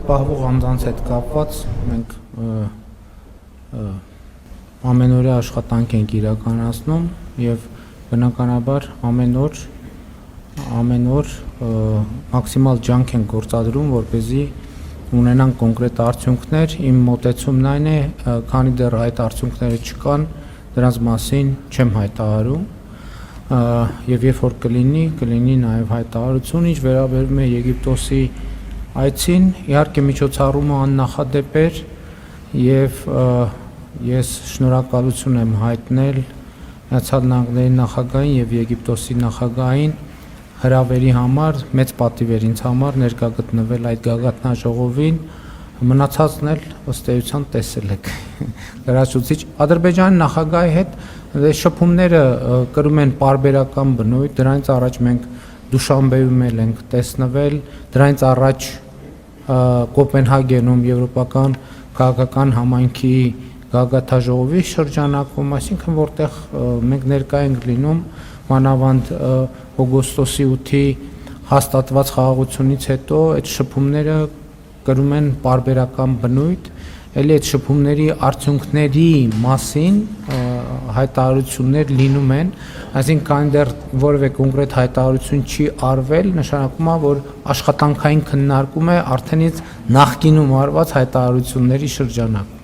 պահվող անձանց հետ կապված մենք ամենօրյա աշխատանք ենք իրականացնում եւ բնականաբար ամեն օր մաքսիմալ ջանք ենք գործադրում, որպեսզի ունենան կոնկրետ արդյունքներ։ Իմ մոտեցումն այն է, քանի դեռ այդ արդյունքները չկան, դրանց մասին չեմ հայտարարում եւ երբ որ կլինի նաեւ հայտարարություն, ինչ վերաբերում է Եգիպտոսի այցին, իհարկե միջոցառումը աննախադեպ էր եւ ես շնորհակալություն եմ հայտնել Միացյալ Նահանգների նախագահին եւ Եգիպտոսի նախագահին հրավերի համար, մեծ պատիվ էր ինձ համար ներկա գտնվել այդ գագաթնաժողովին, մնացածն էլ ըստ էության տեսել եք լրացուցիչ Ադրբեջանի նախագահի հետ շփումները կրում են պարբերական բնույթ, դրանից առաջ մենք Դուշանբեում ենք տեսնվել, դրանից առաջ Կոպենհագենում Եվրոպական քաղաքական համայնքի գագաթնաժողովի շրջանակում, այսինքն որտեղ մենք ներկա ենք լինում մանավանդ օգոստոսի 8-ի հաստատված խաղաղությունից հետո այդ շփումները կրում են պարբերական բնույթ, ելի այդ շփումների արդյունքների մասին հայտարարություններ լինում են, այսինքն քանի դեռ որևէ կոնկրետ հայտարարություն չի արվել, նշանակում է, որ աշխատանքային քննարկում է արդենից նախկինում արված հայտարարությունների շրջանակ։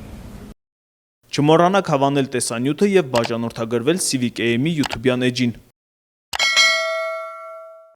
Չմոռանաք հավանել տեսանյութը եւ բաժանորդագրվել Civic AM-ի YouTube-յան էջին։